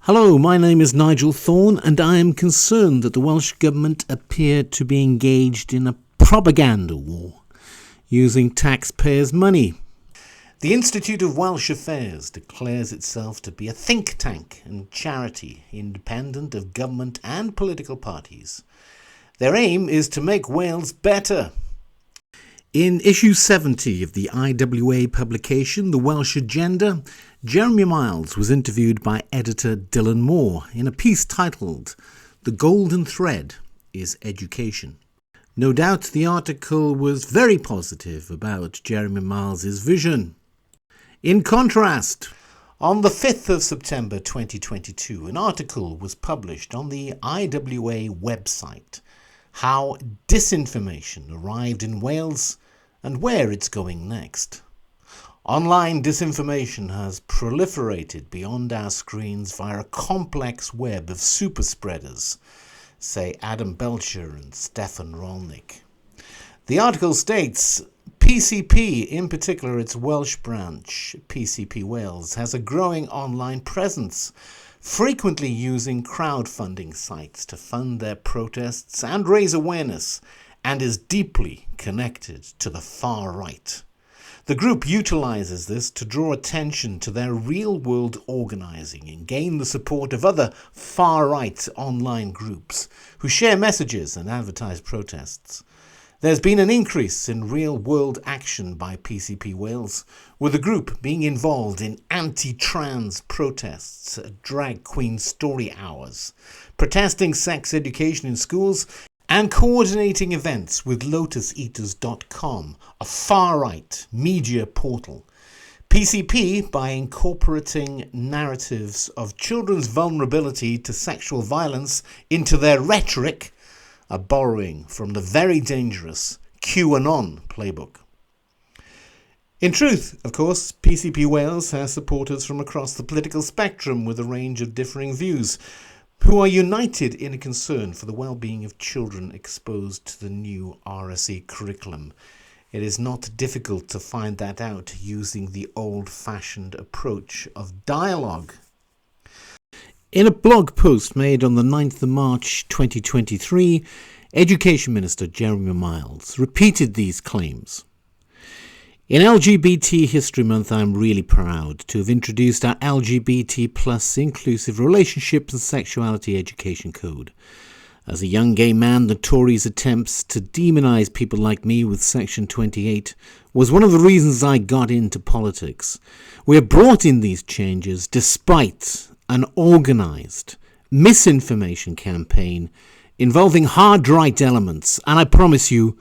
Hello, my name is Nigel Thorne, and I am concerned that the Welsh Government appear to be engaged in a propaganda war, using taxpayers' money. The Institute of Welsh Affairs declares itself to be a think tank and charity independent of government and political parties. Their aim is to make Wales better. In issue 70 of the IWA publication, The Welsh Agenda, Jeremy Miles was interviewed by editor Dylan Moore in a piece titled The Golden Thread is Education. No doubt the article was very positive about Jeremy Miles's vision. In contrast, on the 5th of September 2022, an article was published on the IWA website, How Disinformation Arrived in Wales and Where It's Going Next. Online disinformation has proliferated beyond our screens via a complex web of super spreaders, say Adam Belcher and Stefan Rollnick. The article states, PCP, in particular its Welsh branch, PCP Wales, has a growing online presence, frequently using crowdfunding sites to fund their protests and raise awareness, and is deeply connected to the far right. The group utilises this to draw attention to their real-world organising and gain the support of other far-right online groups who share messages and advertise protests. There's been an increase in real-world action by PCP Wales, with the group being involved in anti-trans protests at drag queen story hours, protesting sex education in schools, and coordinating events with lotuseaters.com, a far-right media portal. PCP, by incorporating narratives of children's vulnerability to sexual violence into their rhetoric, are borrowing from the very dangerous QAnon playbook. In truth, of course, PCP Wales has supporters from across the political spectrum with a range of differing views, who are united in a concern for the well-being of children exposed to the new RSE curriculum. It is not difficult to find that out using the old-fashioned approach of dialogue. In a blog post made on the 9th of March 2023, Education Minister Jeremy Miles repeated these claims. In LGBT History Month, I'm really proud to have introduced our LGBT plus inclusive relationships and sexuality education code. As a young gay man, the Tories' attempts to demonise people like me with Section 28 was one of the reasons I got into politics. We have brought in these changes despite an organised misinformation campaign involving hard right elements, and I promise you,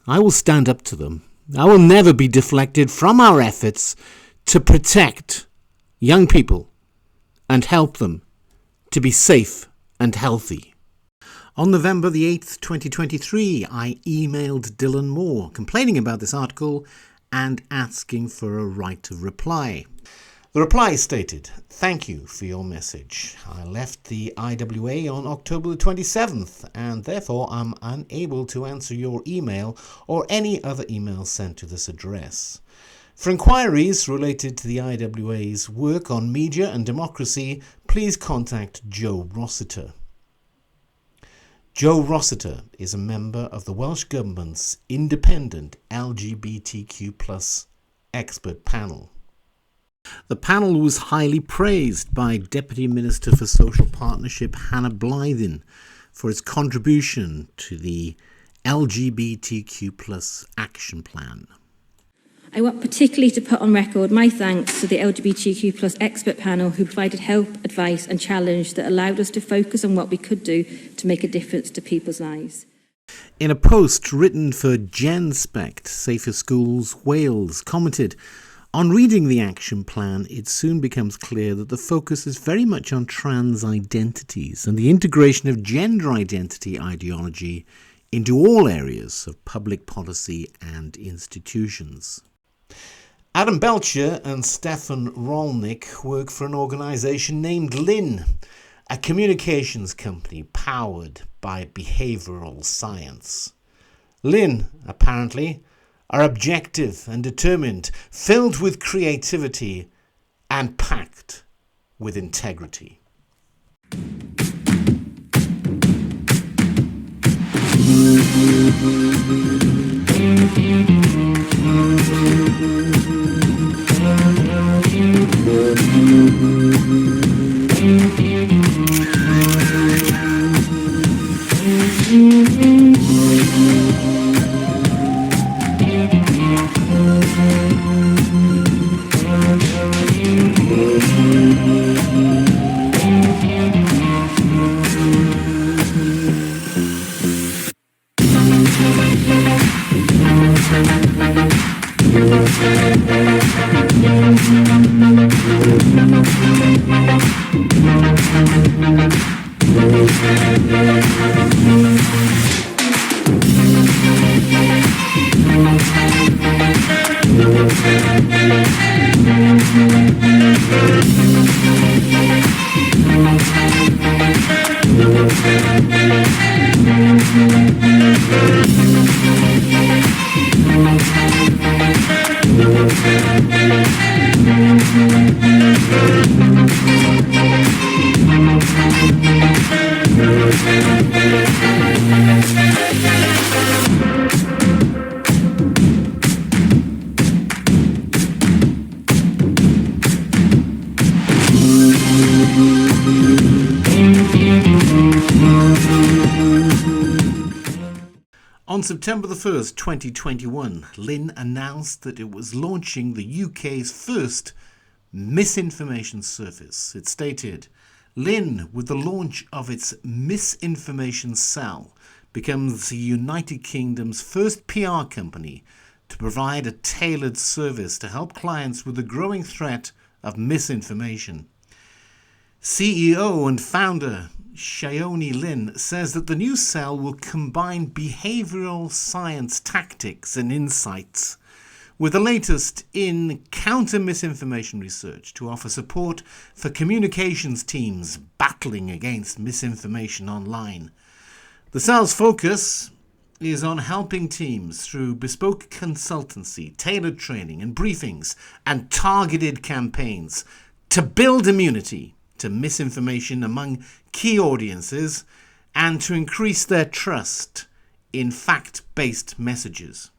I will stand up to them. I will never be deflected from our efforts to protect young people and help them to be safe and healthy. On November the 8th, 2023, I emailed Dylan Moore complaining about this article and asking for a right of reply. The reply stated, "Thank you for your message. I left the IWA on October the 27th and therefore I'm unable to answer your email or any other email sent to this address. For inquiries related to the IWA's work on media and democracy, please contact Joe Rossiter." Joe Rossiter is a member of the Welsh Government's independent LGBTQ+ expert panel. The panel was highly praised by Deputy Minister for Social Partnership Hannah Blythen for its contribution to the LGBTQ+ action plan. I want particularly to put on record my thanks to the LGBTQ+ expert panel who provided help, advice and challenge that allowed us to focus on what we could do to make a difference to people's lives. In a post written for GenSpect, Safer Schools Wales commented, "On reading the action plan, it soon becomes clear that the focus is very much on trans identities and the integration of gender identity ideology into all areas of public policy and institutions." Adam Belcher and Stefan Rollnick work for an organisation named Lynn, a communications company powered by behavioural science. Lynn, apparently, are objective and determined, filled with creativity and packed with integrity. On September the 1st, 2021, Lynn announced that it was launching the UK's first misinformation service. It stated, Lynn, with the launch of its misinformation cell, becomes the United Kingdom's first PR company to provide a tailored service to help clients with the growing threat of misinformation. CEO and founder Shayoni Lynn says that the new cell will combine behavioural science tactics and insights with the latest in counter-misinformation research to offer support for communications teams battling against misinformation online. The cell's focus is on helping teams through bespoke consultancy, tailored training and briefings and targeted campaigns to build immunity to misinformation among key audiences and to increase their trust in fact-based messages.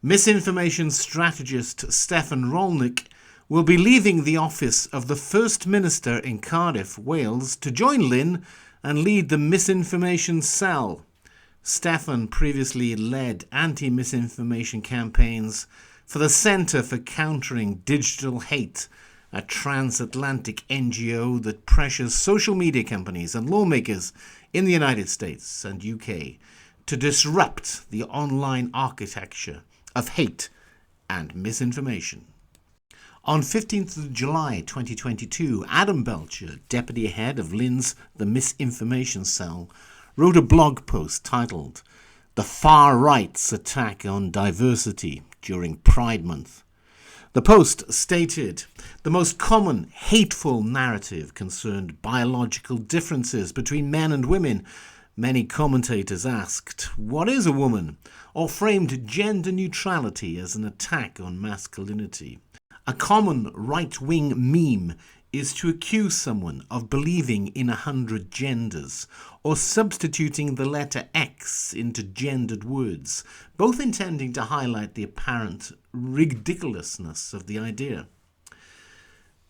Misinformation strategist Stefan Rollnick will be leaving the office of the First Minister in Cardiff, Wales, to join Lynn and lead the misinformation cell. Stefan previously led anti-misinformation campaigns for the Centre for Countering Digital Hate, a transatlantic NGO that pressures social media companies and lawmakers in the United States and UK to disrupt the online architecture of hate and misinformation. On 15th of July 2022, Adam Belcher, deputy head of Lynn's The Misinformation Cell, wrote a blog post titled "The Far Right's Attack on Diversity During Pride Month." The post stated the most common hateful narrative concerned biological differences between men and women. Many commentators asked, what is a woman? Or framed gender neutrality as an attack on masculinity. A common right-wing meme is to accuse someone of believing in 100 genders or substituting the letter X into gendered words, both intending to highlight the apparent ridiculousness of the idea.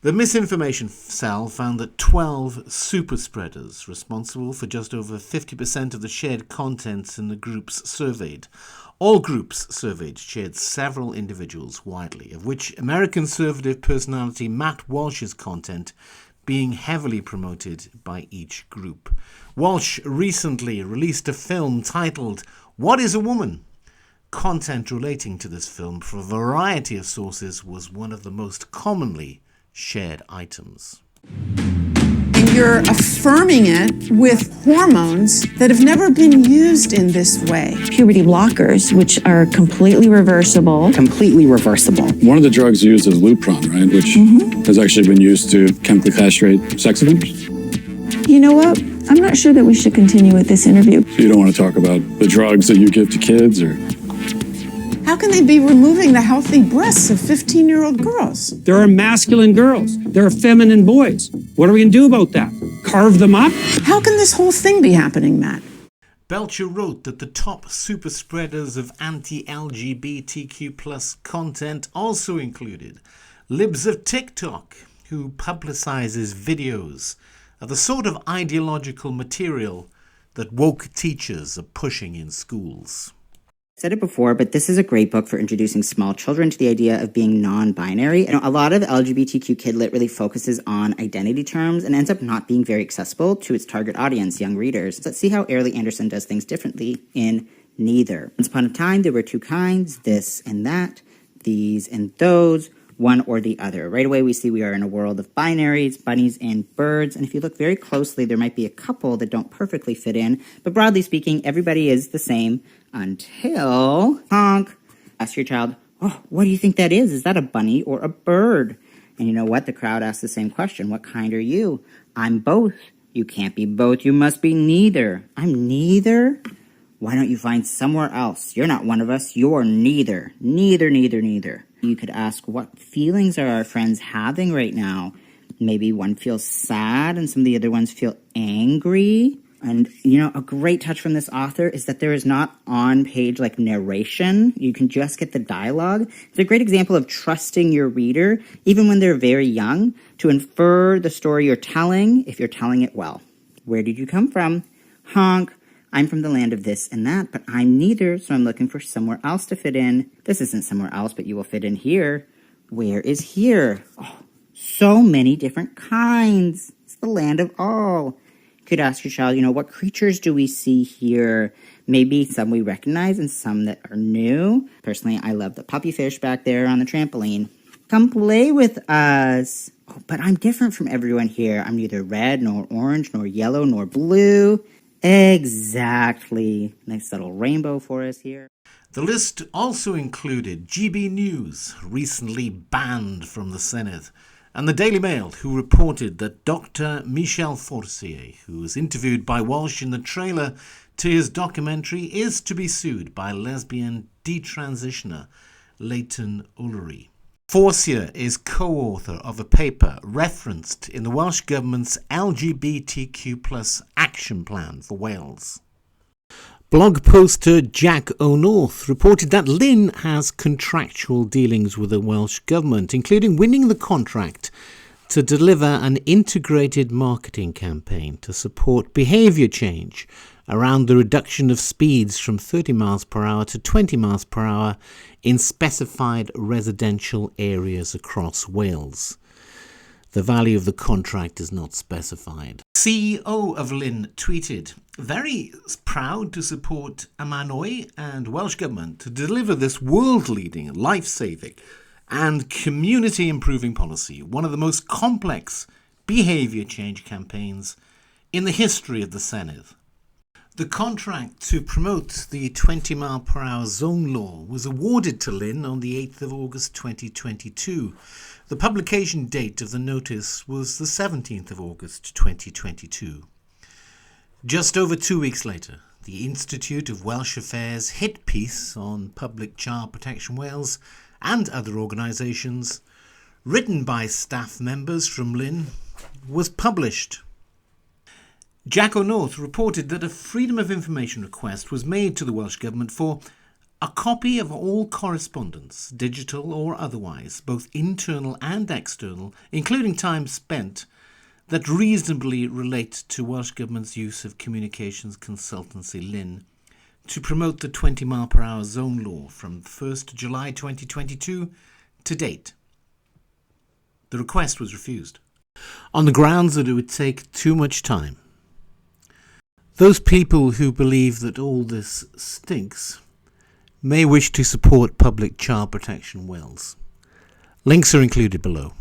The misinformation cell found that 12 superspreaders, responsible for just over 50% of the shared contents in the groups surveyed. All groups surveyed shared several individuals widely, of which American conservative personality Matt Walsh's content being heavily promoted by each group. Walsh recently released a film titled "What is a Woman?" Content relating to this film from a variety of sources was one of the most commonly shared items. And you're affirming it with hormones that have never been used in this way. Puberty blockers, which are completely reversible. Completely reversible. One of the drugs used is Lupron, right? Which has actually been used to chemically castrate sex offenders. You know what? I'm not sure that we should continue with this interview. So you don't want to talk about the drugs that you give to kids, or? How can they be removing the healthy breasts of 15-year-old girls? There are masculine girls. There are feminine boys. What are we going to do about that? Carve them up? How can this whole thing be happening, Matt? Belcher wrote that the top super spreaders of anti-LGBTQ+ content also included Libs of TikTok, who publicizes videos of the sort of ideological material that woke teachers are pushing in schools. I've said it before, but this is a great book for introducing small children to the idea of being non-binary. And a lot of LGBTQ kidlit really focuses on identity terms and ends up not being very accessible to its target audience, young readers. Let's see how Airlie Anderson does things differently in Neither. Once upon a time, there were two kinds, this and that, these and those, one or the other. Right away, we see we are in a world of binaries, bunnies and birds. And if you look very closely, there might be a couple that don't perfectly fit in. But broadly speaking, everybody is the same until honk. Ask your child, oh, what do you think that is? Is that a bunny or a bird? And you know what? The crowd asks the same question. What kind are you? I'm both. You can't be both. You must be neither. I'm neither? Why don't you find somewhere else? You're not one of us. You're neither. Neither, neither, neither. You could ask, what feelings are our friends having right now? Maybe one feels sad and some of the other ones feel angry. And, you know, a great touch from this author is that there is not on-page, like, narration. You can just get the dialogue. It's a great example of trusting your reader, even when they're very young, to infer the story you're telling if you're telling it well. Where did you come from? Honk. I'm from the land of this and that, but I'm neither, so I'm looking for somewhere else to fit in. This isn't somewhere else, but you will fit in here. Where is here? Oh, so many different kinds. It's the land of all. You could ask your child, you know, what creatures do we see here? Maybe some we recognize and some that are new. Personally, I love the puppy fish back there on the trampoline. Come play with us. Oh, but I'm different from everyone here. I'm neither red, nor orange, nor yellow, nor blue. Exactly. Nice little rainbow for us here. The list also included GB News, recently banned from the Senedd, and the Daily Mail, who reported that Dr. Michel Forcier, who was interviewed by Walsh in the trailer to his documentary, is to be sued by lesbian detransitioner Leighton Ullery. Forcier is co-author of a paper referenced in the Welsh Government's LGBTQ+ action plan for Wales. Blog poster Jack O'North reported that Lynn has contractual dealings with the Welsh Government, including winning the contract to deliver an integrated marketing campaign to support behaviour change around the reduction of speeds from 30 miles per hour to 20 miles per hour in specified residential areas across Wales. The value of the contract is not specified. CEO of Lynn tweeted, "Very proud to support Amanoi and Welsh Government to deliver this world-leading, life-saving and community-improving policy, one of the most complex behaviour change campaigns in the history of the Senedd." The contract to promote the 20-mile-per-hour zone law was awarded to Lynn on the 8th of August 2022. The publication date of the notice was the 17th of August 2022. Just over 2 weeks later, the Institute of Welsh Affairs hit piece on Public Child Protection Wales and other organisations, written by staff members from Lynn, was published. Jack O'North reported that a Freedom of Information request was made to the Welsh Government for a copy of all correspondence, digital or otherwise, both internal and external, including time spent, that reasonably relate to Welsh Government's use of communications consultancy Lynn to promote the 20-mile-per-hour zone law from 1st July 2022 to date. The request was refused on the grounds that it would take too much time. Those people who believe that all this stinks may wish to support Public Child Protection Wales. Links are included below.